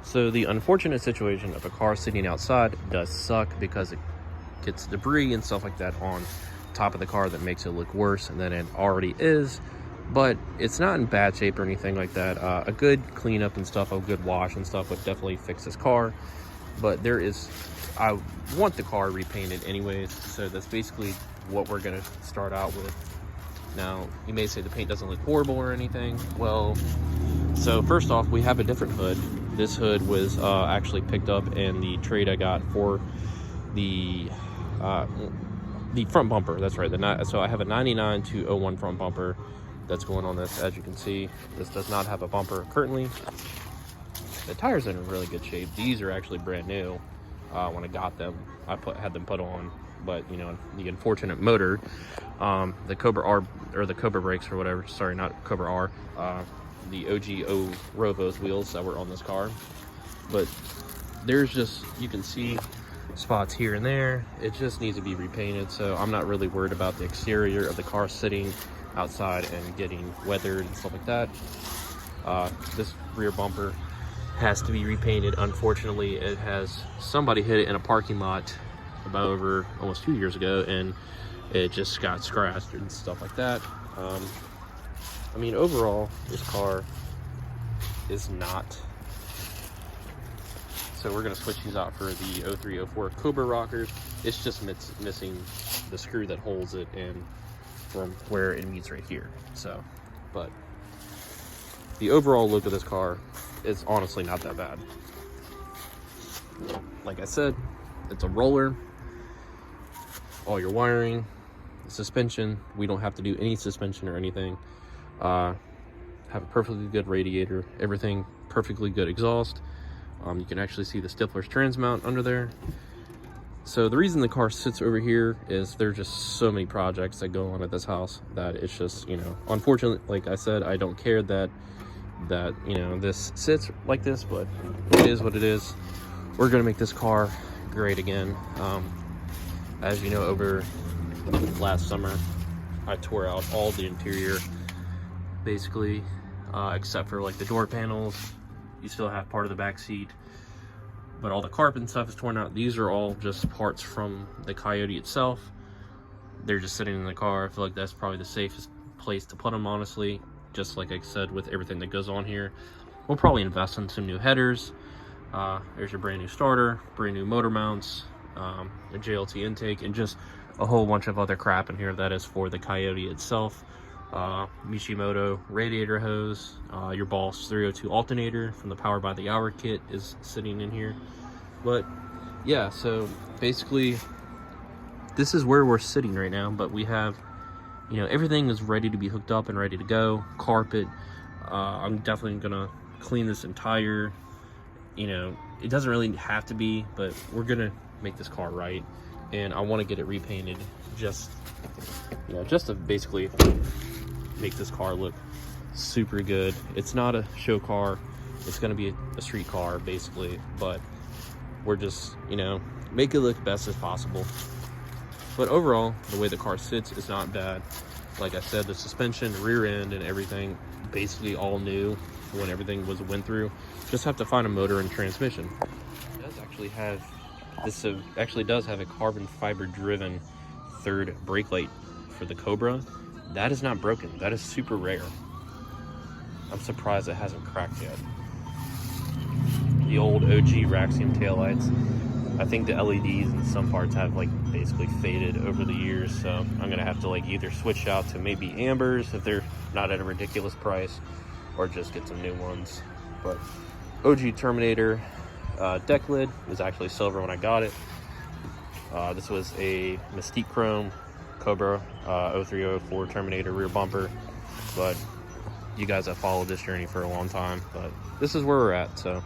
So the unfortunate situation of a car sitting outside does suck because it gets debris and stuff like that on top of the car that makes it look worse than it already is. But it's not in bad shape or anything like that. A good cleanup and stuff, a good wash and stuff would definitely fix this car. But I want the car repainted anyways, so that's basically what we're gonna start out with. Now, you may say the paint doesn't look horrible or anything. Well, so first off, we have a different hood. This hood was actually picked up in the trade I got for the front bumper. That's right. So I have a 99 to 01 front bumper that's going on this. As you can see, this does not have a bumper currently. The tires are in really good shape. These are actually brand new. When I got them, I had them put on. But you know, the unfortunate motor, the Cobra R, or the Cobra brakes or whatever. Sorry, not Cobra R. The OGO Rovos wheels that were on this car. But there's just, you can see spots here and there. It just needs to be repainted. So I'm not really worried about the exterior of the car sitting outside and getting weathered and stuff like that. This rear bumper has to be repainted. Unfortunately, somebody hit it in a parking lot about almost 2 years ago, and it just got scratched and stuff like that. I mean, overall, this car is not. So we're gonna switch these out for the 0304 Cobra rockers. It's just missing the screw that holds it in from where it meets right here. So, but the overall look of this car is honestly not that bad. Like I said, it's a roller. All your wiring, suspension, we don't have to do any suspension or anything. Have a perfectly good radiator, everything perfectly good exhaust. You can actually see the Stifler's trans mount under there. So the reason the car sits over here is there's just so many projects that go on at this house that it's just, you know, unfortunately, like I said, I don't care that you know, this sits like this, but it is what it is. We're gonna make this car great again. As you know, over last summer, I tore out all the interior, basically, except for like the door panels. You still have part of the back seat, but all the carpet and stuff is torn out. These are all just parts from the Coyote itself. They're just sitting in the car. I feel like that's probably the safest place to put them, honestly. Just like I said, with everything that goes on here, we'll probably invest in some new headers. There's your brand new starter, brand new motor mounts, a JLT intake, and just a whole bunch of other crap in here that is for the Coyote itself. Mishimoto radiator hose, your Boss 302 alternator from the Power by the Hour kit is sitting in here. But yeah, so basically this is where we're sitting right now, but we have, you know, everything is ready to be hooked up and ready to go. Carpet, I'm definitely gonna clean this entire, you know, it doesn't really have to be, but we're gonna make this car right, and I want to get it repainted just, you know, just to basically make this car look super good. It's not a show car, it's going to be a street car basically, but we're just, you know, make it look best as possible. But overall, the way the car sits is not bad. Like I said, the suspension, rear end, and everything basically all new when everything went through. Just have to find a motor and transmission. It does actually have this actually does have a carbon fiber driven third brake light for the Cobra. That is not broken. That is super rare. I'm surprised it hasn't cracked yet. The old OG Raxium taillights. I think the LEDs in some parts have like basically faded over the years, so I'm gonna have to like either switch out to maybe ambers if they're not at a ridiculous price, or just get some new ones. But OG Terminator deck lid was actually silver when I got it. This was a Mystique Chrome Cobra 0304 Terminator rear bumper, but you guys have followed this journey for a long time, but this is where we're at. So